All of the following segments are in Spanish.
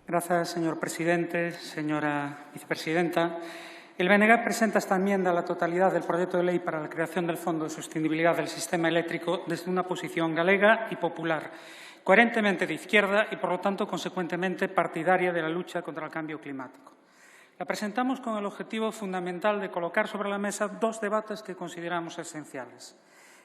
Gracias, señor presidente. Señora vicepresidenta, el BNG presenta esta enmienda a la totalidad del proyecto de ley para la creación del Fondo de Sostenibilidad del Sistema Eléctrico desde una posición galega y popular, coherentemente de izquierda y, por lo tanto, consecuentemente partidaria de la lucha contra el cambio climático. La presentamos con el objetivo fundamental de colocar sobre la mesa dos debates que consideramos esenciales.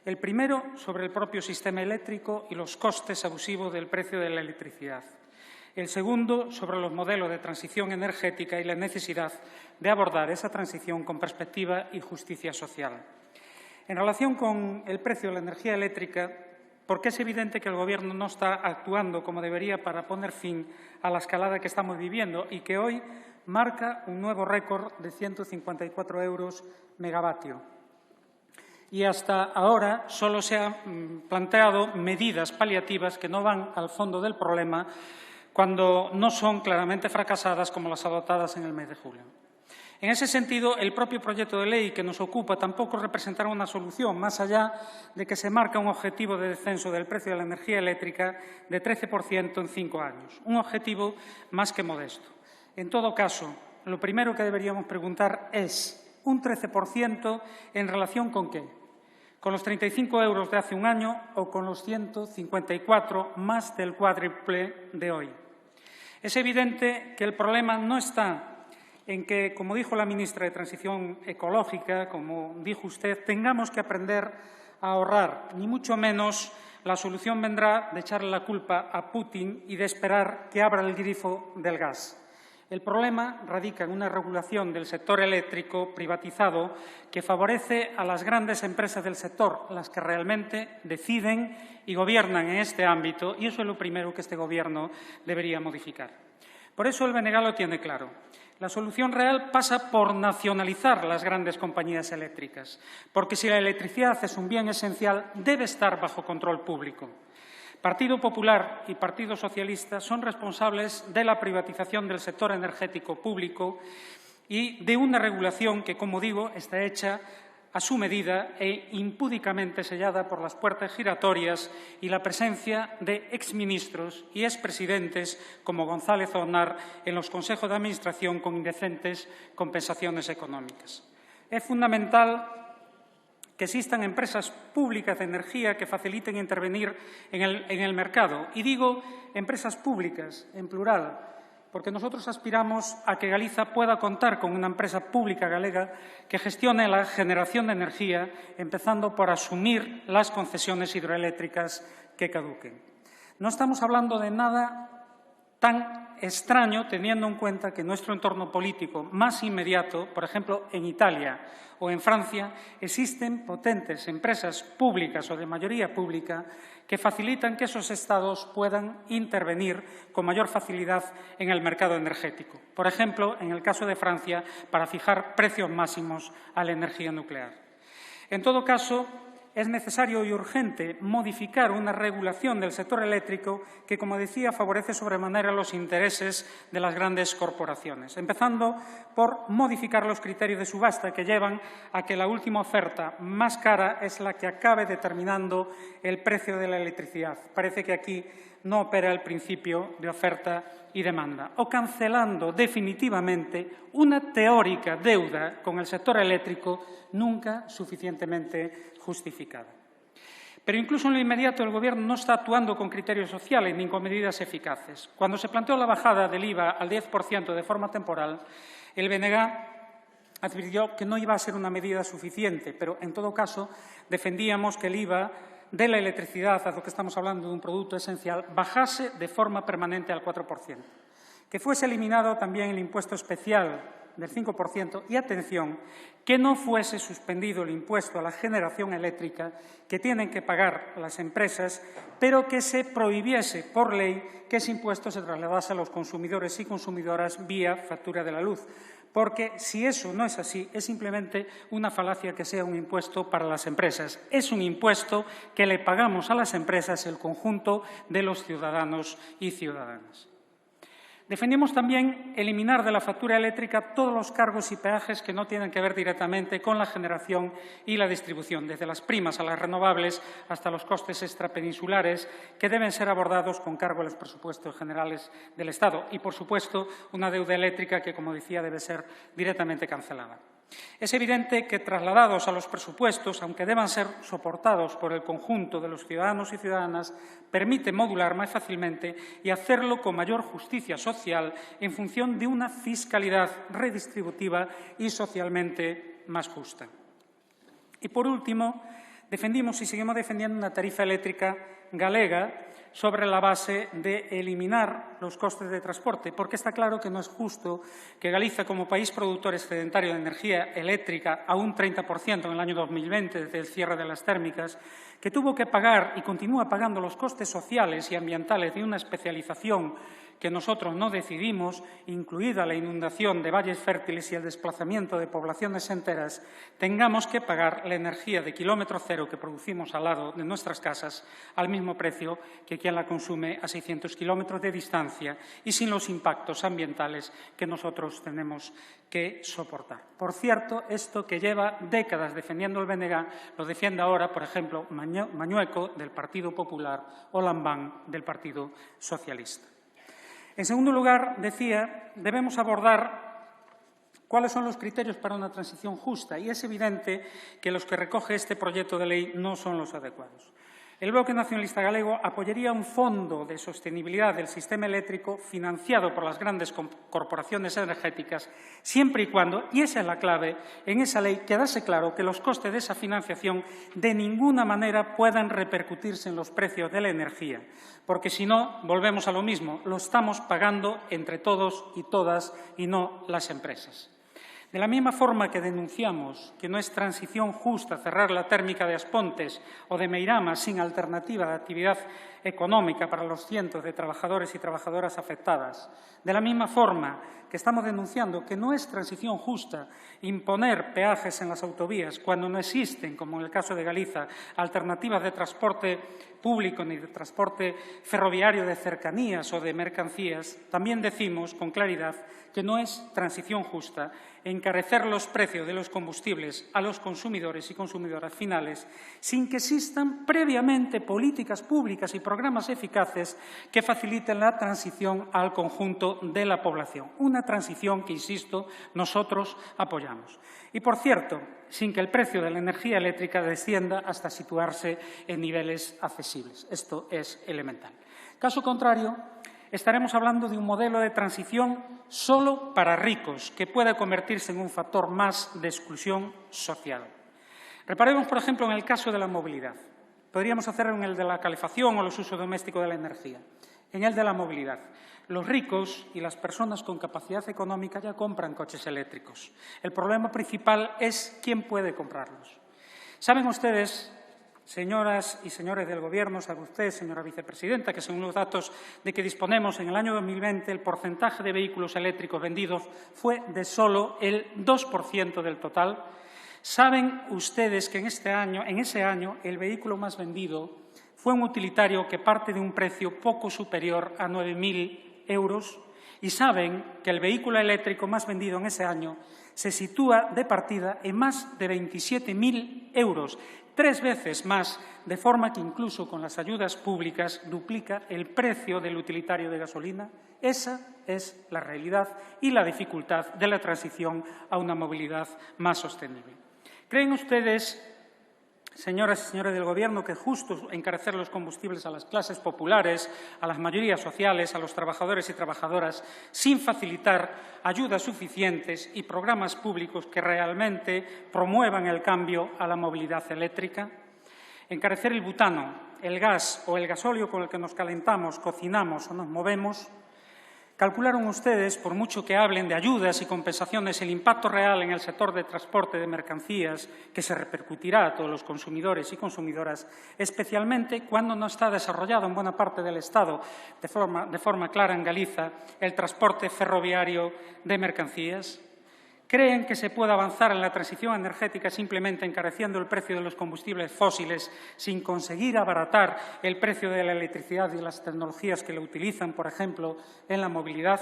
El primero, sobre el propio sistema eléctrico y los costes abusivos del precio de la electricidad. El segundo, sobre los modelos de transición energética y la necesidad de abordar esa transición con perspectiva y justicia social. En relación con el precio de la energía eléctrica, porque es evidente que el Gobierno no está actuando como debería para poner fin a la escalada que estamos viviendo y que hoy marca un nuevo récord de 154 euros megavatio. Y hasta ahora solo se han planteado medidas paliativas que no van al fondo del problema cuando no son claramente fracasadas como las adoptadas en el mes de julio. En ese sentido, el propio proyecto de ley que nos ocupa tampoco representará una solución, más allá de que se marca un objetivo de descenso del precio de la energía eléctrica de 13% en 5 años, un objetivo más que modesto. En todo caso, lo primero que deberíamos preguntar es ¿un 13% en relación con qué? ¿Con los 35 euros de hace un año o con los 154 más del cuádruple de hoy? Es evidente que el problema no está en que, como dijo la ministra de Transición Ecológica, como dijo usted, tengamos que aprender a ahorrar, ni mucho menos la solución vendrá de echarle la culpa a Putin y de esperar que abra el grifo del gas. El problema radica en una regulación del sector eléctrico privatizado que favorece a las grandes empresas del sector, las que realmente deciden y gobiernan en este ámbito, y eso es lo primero que este Gobierno debería modificar. Por eso el BNG lo tiene claro. La solución real pasa por nacionalizar las grandes compañías eléctricas, porque si la electricidad es un bien esencial, debe estar bajo control público. Partido Popular y Partido Socialista son responsables de la privatización del sector energético público y de una regulación que, como digo, está hecha a su medida e impúdicamente sellada por las puertas giratorias y la presencia de exministros y expresidentes como González o Aznar en los consejos de administración con indecentes compensaciones económicas. Es fundamental que existan empresas públicas de energía que faciliten intervenir en el mercado. Y digo empresas públicas, en plural, porque nosotros aspiramos a que Galiza pueda contar con una empresa pública galega que gestione la generación de energía, empezando por asumir las concesiones hidroeléctricas que caduquen. No estamos hablando de nada tan extraño, teniendo en cuenta que en nuestro entorno político más inmediato, por ejemplo, en Italia o en Francia, existen potentes empresas públicas o de mayoría pública que facilitan que esos Estados puedan intervenir con mayor facilidad en el mercado energético. Por ejemplo, en el caso de Francia, para fijar precios máximos a la energía nuclear. En todo caso, es necesario y urgente modificar una regulación del sector eléctrico que, como decía, favorece sobremanera los intereses de las grandes corporaciones, empezando por modificar los criterios de subasta que llevan a que la última oferta más cara es la que acabe determinando el precio de la electricidad. Parece que aquí no opera el principio de oferta y demanda, o cancelando definitivamente una teórica deuda con el sector eléctrico nunca suficientemente justificada. Pero incluso en lo inmediato el Gobierno no está actuando con criterios sociales ni con medidas eficaces. Cuando se planteó la bajada del IVA al 10% de forma temporal, el BNG advirtió que no iba a ser una medida suficiente, pero en todo caso defendíamos que el IVA de la electricidad, a lo que estamos hablando de un producto esencial, bajase de forma permanente al 4%. Que fuese eliminado también el impuesto especial del 5% y, atención, que no fuese suspendido el impuesto a la generación eléctrica que tienen que pagar las empresas, pero que se prohibiese por ley que ese impuesto se trasladase a los consumidores y consumidoras vía factura de la luz. Porque si eso no es así, es simplemente una falacia que sea un impuesto para las empresas. Es un impuesto que le pagamos a las empresas el conjunto de los ciudadanos y ciudadanas. Defendimos también eliminar de la factura eléctrica todos los cargos y peajes que no tienen que ver directamente con la generación y la distribución, desde las primas a las renovables hasta los costes extrapeninsulares, que deben ser abordados con cargo a los presupuestos generales del Estado. Y, por supuesto, una deuda eléctrica que, como decía, debe ser directamente cancelada. Es evidente que, trasladados a los presupuestos, aunque deban ser soportados por el conjunto de los ciudadanos y ciudadanas, permite modular más fácilmente y hacerlo con mayor justicia social en función de una fiscalidad redistributiva y socialmente más justa. Y, por último, defendimos y seguimos defendiendo una tarifa eléctrica galega sobre la base de eliminar los costes de transporte, porque está claro que no es justo que Galicia, como país productor excedentario de energía eléctrica a un 30% en el año 2020, desde el cierre de las térmicas, que tuvo que pagar y continúa pagando los costes sociales y ambientales de una especialización que nosotros no decidimos, incluida la inundación de valles fértiles y el desplazamiento de poblaciones enteras, tengamos que pagar la energía de kilómetro cero que producimos al lado de nuestras casas al mismo precio que quien la consume a 600 kilómetros de distancia y sin los impactos ambientales que nosotros tenemos que soportar. Por cierto, esto que lleva décadas defendiendo el BNG lo defiende ahora, por ejemplo, Mañueco, del Partido Popular, o Lambán, del Partido Socialista. En segundo lugar, decía, debemos abordar cuáles son los criterios para una transición justa, y es evidente que los que recoge este proyecto de ley no son los adecuados. El Bloque Nacionalista Galego apoyaría un fondo de sostenibilidad del sistema eléctrico financiado por las grandes corporaciones energéticas, siempre y cuando, y esa es la clave, en esa ley quedase claro que los costes de esa financiación de ninguna manera puedan repercutirse en los precios de la energía, porque si no, volvemos a lo mismo, lo estamos pagando entre todos y todas y no las empresas. De la misma forma que denunciamos que no es transición justa cerrar la térmica de Aspontes o de Meirama sin alternativa de actividad económica para los cientos de trabajadores y trabajadoras afectadas, de la misma forma que estamos denunciando que no es transición justa imponer peajes en las autovías cuando no existen, como en el caso de Galiza, alternativas de transporte público ni de transporte ferroviario de cercanías o de mercancías, también decimos con claridad que no es transición justa encarecer los precios de los combustibles a los consumidores y consumidoras finales sin que existan previamente políticas públicas y programas eficaces que faciliten la transición al conjunto de la población. Una transición que, insisto, nosotros apoyamos. Y, por cierto, sin que el precio de la energía eléctrica descienda hasta situarse en niveles accesibles. Esto es elemental. Caso contrario, estaremos hablando de un modelo de transición solo para ricos, que pueda convertirse en un factor más de exclusión social. Reparemos, por ejemplo, en el caso de la movilidad. Podríamos hacerlo en el de la calefacción o los usos domésticos de la energía. En el de la movilidad, los ricos y las personas con capacidad económica ya compran coches eléctricos. El problema principal es quién puede comprarlos. ¿Saben ustedes, señoras y señores del Gobierno, sabe usted, señora vicepresidenta, que según los datos de que disponemos en el año 2020 el porcentaje de vehículos eléctricos vendidos fue de solo el 2% del total? ¿Saben ustedes que en ese año el vehículo más vendido fue un utilitario que parte de un precio poco superior a 9.000 euros? ¿Y saben que el vehículo eléctrico más vendido en ese año se sitúa de partida en más de 27.000 euros, 3 veces más, de forma que incluso con las ayudas públicas duplica el precio del utilitario de gasolina? Esa es la realidad y la dificultad de la transición a una movilidad más sostenible. ¿Creen ustedes, señoras y señores del Gobierno, que es justo encarecer los combustibles a las clases populares, a las mayorías sociales, a los trabajadores y trabajadoras, sin facilitar ayudas suficientes y programas públicos que realmente promuevan el cambio a la movilidad eléctrica? Encarecer el butano, el gas o el gasóleo con el que nos calentamos, cocinamos o nos movemos. ¿Calcularon ustedes, por mucho que hablen de ayudas y compensaciones, el impacto real en el sector de transporte de mercancías que se repercutirá a todos los consumidores y consumidoras, especialmente cuando no está desarrollado en buena parte del Estado de forma clara en Galiza el transporte ferroviario de mercancías? ¿Creen que se puede avanzar en la transición energética simplemente encareciendo el precio de los combustibles fósiles sin conseguir abaratar el precio de la electricidad y las tecnologías que lo utilizan, por ejemplo, en la movilidad?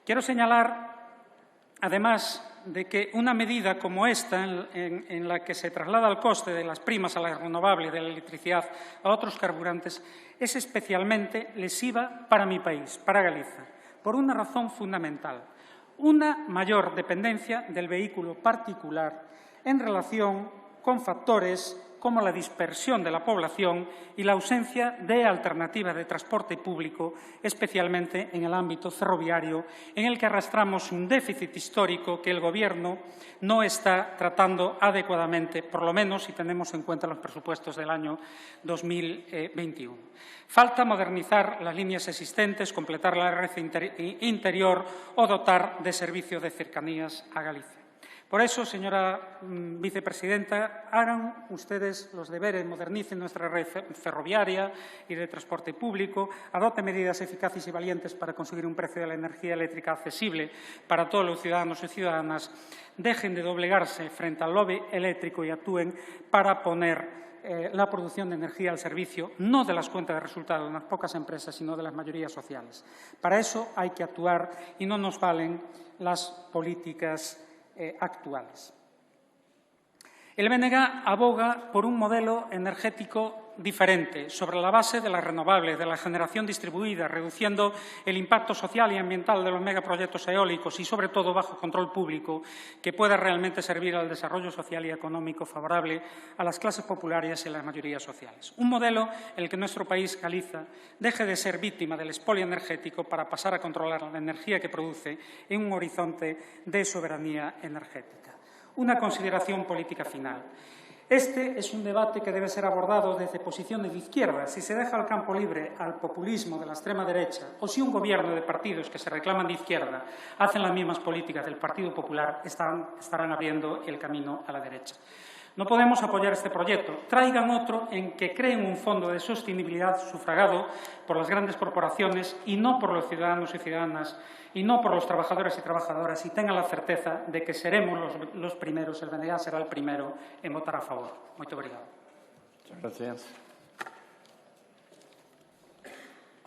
Quiero señalar, además, de que una medida como esta, en la que se traslada el coste de las primas a la renovable de la electricidad a otros carburantes, es especialmente lesiva para mi país, para Galicia, por una razón fundamental: una mayor dependencia del vehículo particular en relación con factores como la dispersión de la población y la ausencia de alternativas de transporte público, especialmente en el ámbito ferroviario, en el que arrastramos un déficit histórico que el Gobierno no está tratando adecuadamente, por lo menos si tenemos en cuenta los presupuestos del año 2021. Falta modernizar las líneas existentes, completar la red interior o dotar de servicios de cercanías a Galicia. Por eso, señora vicepresidenta, hagan ustedes los deberes, modernicen nuestra red ferroviaria y de transporte público, adopten medidas eficaces y valientes para conseguir un precio de la energía eléctrica accesible para todos los ciudadanos y ciudadanas, dejen de doblegarse frente al lobby eléctrico y actúen para poner la producción de energía al servicio no de las cuentas de resultados de unas pocas empresas, sino de las mayorías sociales. Para eso hay que actuar y no nos valen las políticas actuales. El BNG aboga por un modelo energético diferente, sobre la base de las renovables, de la generación distribuida, reduciendo el impacto social y ambiental de los megaproyectos eólicos y, sobre todo, bajo control público, que pueda realmente servir al desarrollo social y económico favorable a las clases populares y a las mayorías sociales. Un modelo en el que nuestro país, Galicia, deje de ser víctima del expolio energético para pasar a controlar la energía que produce en un horizonte de soberanía energética. Una consideración política final. Este es un debate que debe ser abordado desde posiciones de izquierda. Si se deja el campo libre al populismo de la extrema derecha o si un gobierno de partidos que se reclaman de izquierda hacen las mismas políticas del Partido Popular, estarán abriendo el camino a la derecha. No podemos apoyar este proyecto. Traigan otro en que creen un fondo de sostenibilidad sufragado por las grandes corporaciones y no por los ciudadanos y ciudadanas y no por los trabajadores y trabajadoras, y tengan la certeza de que seremos los primeros, el BNG será el primero en votar a favor. Muito obrigado. Muchas gracias.